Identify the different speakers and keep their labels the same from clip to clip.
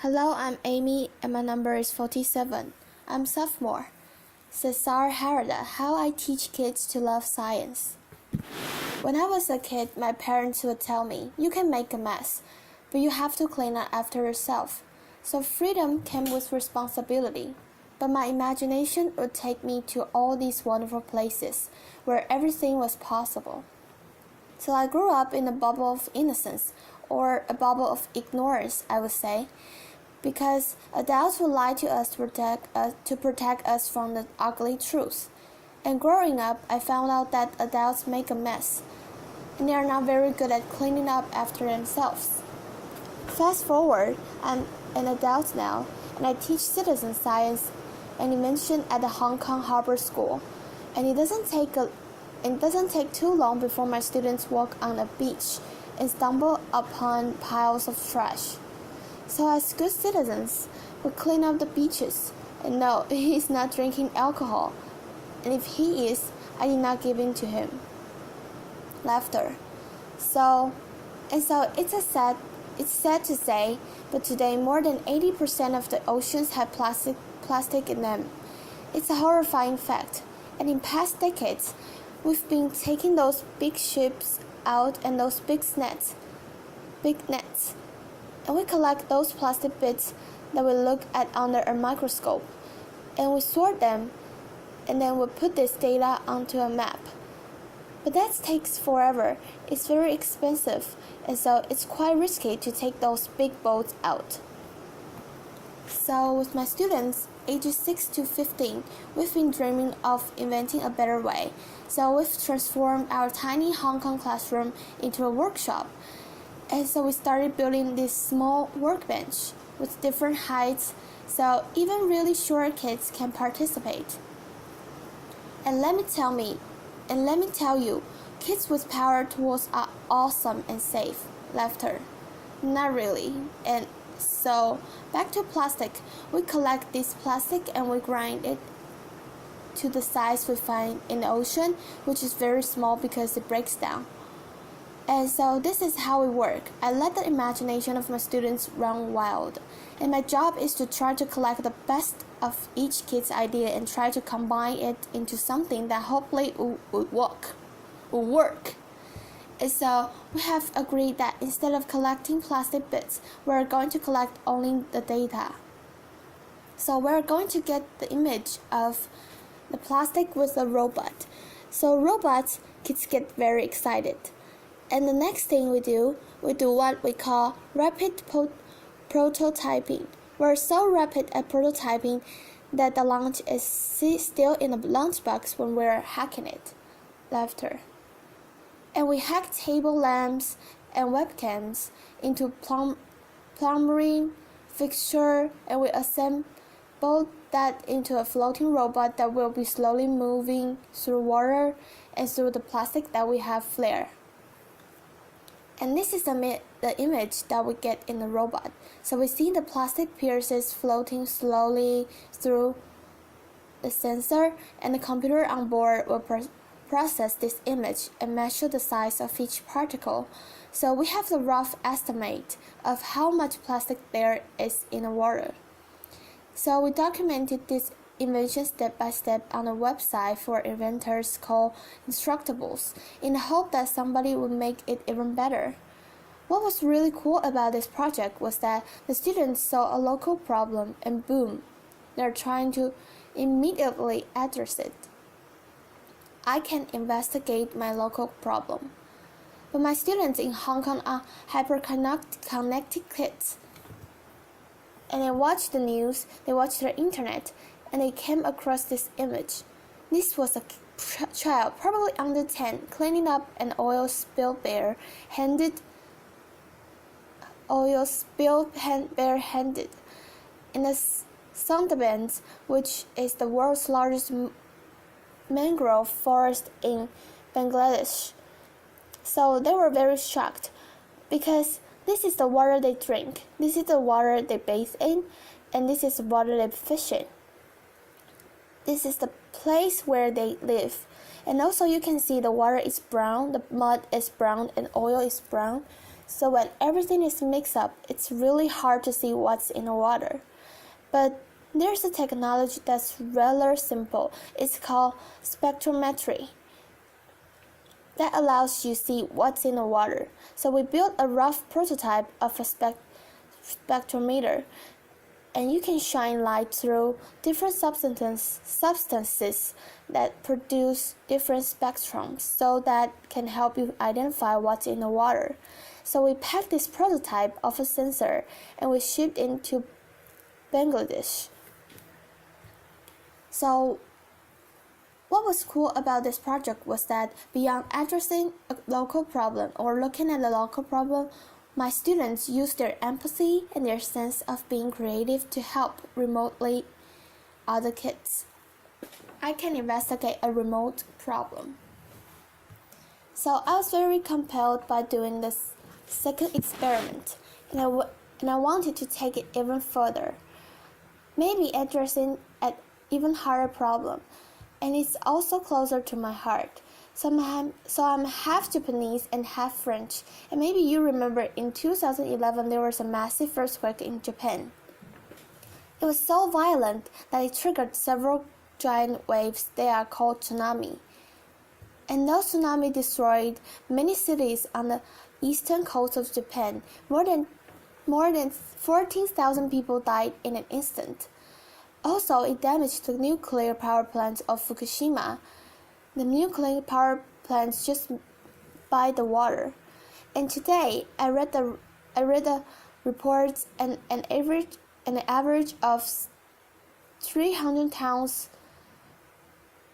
Speaker 1: Hello, I'm Amy and my number is 47. I'm sophomore. Cesar Harada, How I Teach Kids to Love Science. When I was a kid, my parents would tell me, you can make a mess, but you have to clean up after yourself. So freedom came with responsibility. But my imagination would take me to all these wonderful places where everything was possible. So I grew up in a bubble of innocence, or a bubble of ignorance, I would say, because adults would lie to us to protect us from the ugly truth. And growing up, I found out that adults make a mess, and they are not very good at cleaning up after themselves. Fast forward, I'm an adult now, and I teach citizen science and invention at the Hong Kong Harbor School. And it doesn't take too long before my students walk on a beach and stumble upon piles of trash. So as good citizens, we clean up the beaches. And no, he is not drinking alcohol. And if he is, I did not give in to him. Laughter. So it's sad to say, but today more than 80% of the oceans have plastic in them. It's a horrifying fact. And in past decades, we've been taking those big ships out and those big nets, and we collect those plastic bits that we look at under a microscope, and we sort them, and then we put this data onto a map. But that takes forever, it's very expensive, and so it's quite risky to take those big boats out. So with my students, ages 6 to 15, we've been dreaming of inventing a better way. So we've transformed our tiny Hong Kong classroom into a workshop. And so we started building this small workbench with different heights, so even really short kids can participate. And let me tell you, kids with power tools are awesome and safe. Laughter. Not really. And so back to plastic. We collect this plastic and we grind it to the size we find in the ocean, which is very small because it breaks down. And so this is how we work. I let the imagination of my students run wild. And my job is to try to collect the best of each kid's idea and try to combine it into something that hopefully will work. And so we have agreed that instead of collecting plastic bits, we're going to collect only the data. So we're going to get the image of the plastic with a robot. So robots, kids get very excited. And the next thing we do what we call rapid prototyping. We're so rapid at prototyping that the lunch is still in the lunchbox when we're hacking it. Laughter. And we hack table lamps and webcams into plumbing fixture, and we assemble that into a floating robot that will be slowly moving through water and through the plastic that we have flare. And this is the image that we get in the robot. So we see the plastic pieces floating slowly through the sensor, and the computer on board will process this image and measure the size of each particle. So we have the rough estimate of how much plastic there is in the water. So we documented this invention step by step on a website for inventors called Instructables, in the hope that somebody would make it even better. What was really cool about this project was that the students saw a local problem and boom, they're trying to immediately address it. I can investigate my local problem. But my students in Hong Kong are hyper-connected kids. And they watch the news, they watch the internet, and they came across this image. This was a child, probably under 10, cleaning up an oil spill barehanded in the Sundarbans, which is the world's largest mangrove forest in Bangladesh. So they were very shocked because this is the water they drink, this is the water they bathe in, and this is the water they fish in. This is the place where they live. And also you can see the water is brown, the mud is brown, and oil is brown. So when everything is mixed up, it's really hard to see what's in the water. But there's a technology that's rather simple. It's called spectrometry. That allows you to see what's in the water. So we built a rough prototype of a spectrometer, and you can shine light through different substances that produce different spectrums, so that can help you identify what's in the water. So we packed this prototype of a sensor and we shipped it to Bangladesh. So what was cool about this project was that beyond addressing a local problem or looking at a local problem, my students used their empathy and their sense of being creative to help remotely other kids. I can investigate a remote problem. So I was very compelled by doing this second experiment, and I wanted to take it even further, maybe addressing an even harder problem, and it's also closer to my heart. So I'm half Japanese and half French, and maybe you remember in 2011 there was a massive earthquake in Japan. It was so violent that it triggered several giant waves that are called tsunami. And those tsunami destroyed many cities on the eastern coast of Japan. More than 14,000 people died in an instant. Also, it damaged the nuclear power plant of Fukushima. The nuclear power plants just by the water. And today, I read the reports, and an average of 300 tons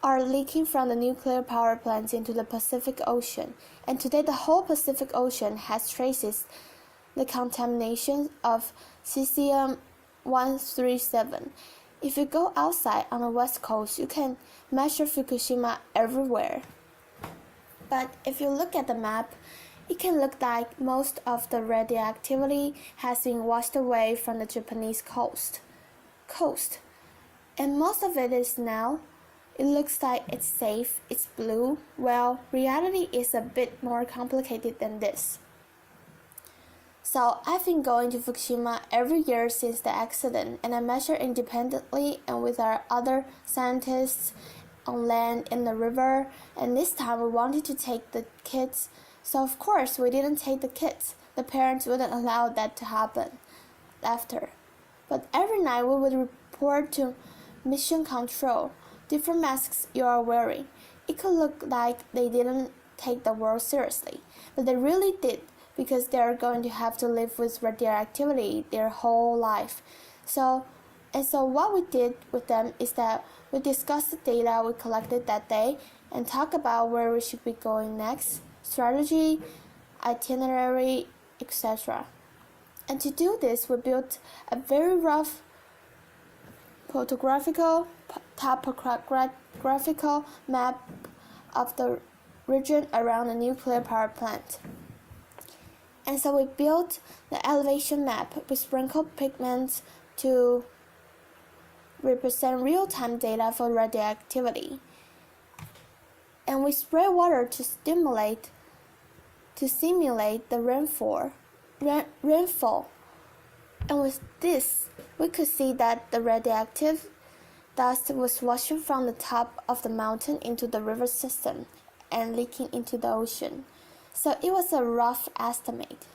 Speaker 1: are leaking from the nuclear power plants into the Pacific Ocean. And today, the whole Pacific Ocean has traces the contamination of cesium-137. If you go outside on the west coast, you can measure Fukushima everywhere. But if you look at the map, it can look like most of the radioactivity has been washed away from the Japanese coast. And most of it is now. It looks like it's safe, it's blue. Well, reality is a bit more complicated than this. So I've been going to Fukushima every year since the accident, and I measure independently and with our other scientists on land in the river. And this time we wanted to take the kids, so of course we didn't take the kids. The parents wouldn't allow that to happen after. But every night we would report to mission control different masks you are wearing. It could look like they didn't take the world seriously, but they really did, because they are going to have to live with radioactivity their whole life. So what we did with them is that we discussed the data we collected that day and talk about where we should be going next, strategy, itinerary, etc. And to do this, we built a very rough topographical map of the region around the nuclear power plant. And so we built the elevation map. We sprinkled pigments to represent real-time data for radioactivity. And we spray water to simulate the rainfall. And with this, we could see that the radioactive dust was washing from the top of the mountain into the river system and leaking into the ocean. So it was a rough estimate.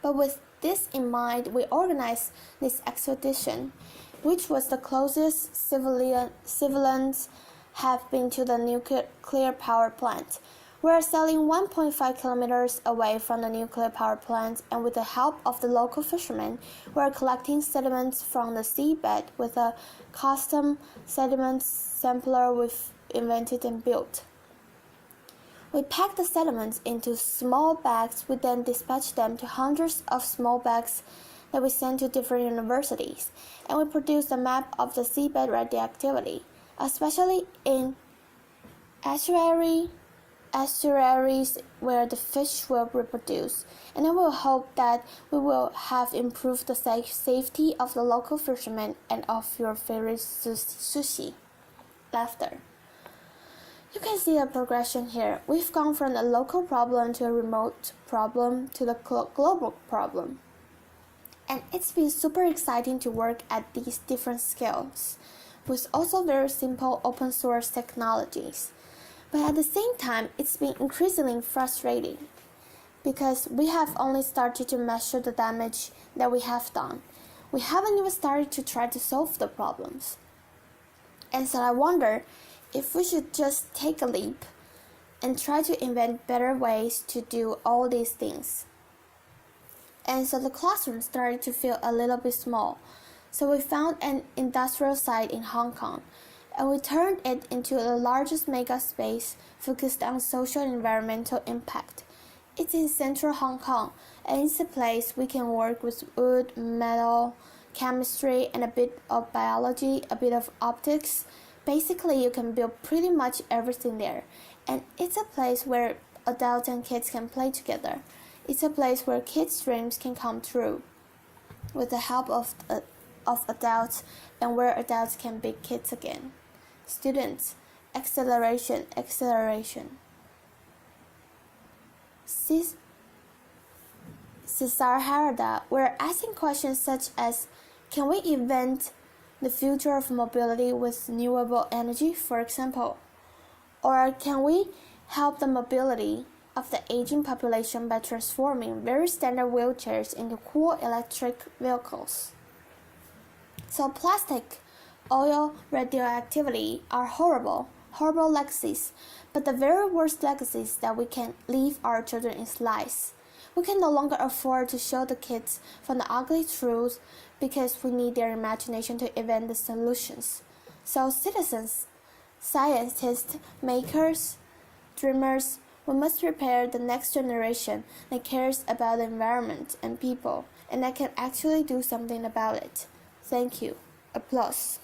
Speaker 1: But with this in mind, we organized this expedition, which was the closest civilians have been to the nuclear power plant. We are sailing 1.5 kilometers away from the nuclear power plant, and with the help of the local fishermen, we are collecting sediments from the seabed with a custom sediment sampler we've invented and built. We packed the sediments into small bags. We then dispatched them to hundreds of small bags that we sent to different universities, and we produced a map of the seabed radioactivity, especially in estuaries where the fish will reproduce. And I will hope that we will have improved the safety of the local fishermen and of your favorite sushi. Laughter. You can see the progression here. We've gone from a local problem to a remote problem to the global problem. And it's been super exciting to work at these different scales, with also very simple open source technologies. But at the same time, it's been increasingly frustrating, because we have only started to measure the damage that we have done. We haven't even started to try to solve the problems. And so I wonder if we should just take a leap and try to invent better ways to do all these things. And so the classroom started to feel a little bit small. So we found an industrial site in Hong Kong, and we turned it into the largest mega space focused on social and environmental impact. It's in central Hong Kong, and it's a place we can work with wood, metal, chemistry, and a bit of biology, a bit of optics. Basically, you can build pretty much everything there, and it's a place where adults and kids can play together. It's a place where kids' dreams can come true with the help of adults, and where adults can be kids again. Students, acceleration, acceleration. Cesar Harada, we're asking questions such as, can we invent the future of mobility with renewable energy, for example? Or can we help the mobility of the aging population by transforming very standard wheelchairs into cool electric vehicles? So plastic, oil, radioactivity are horrible legacies, but the very worst legacies that we can leave our children is lies. We can no longer afford to show the kids from the ugly truth, because we need their imagination to invent the solutions. So citizens, scientists, makers, dreamers, we must prepare the next generation that cares about the environment and people, and that can actually do something about it. Thank you. Applause.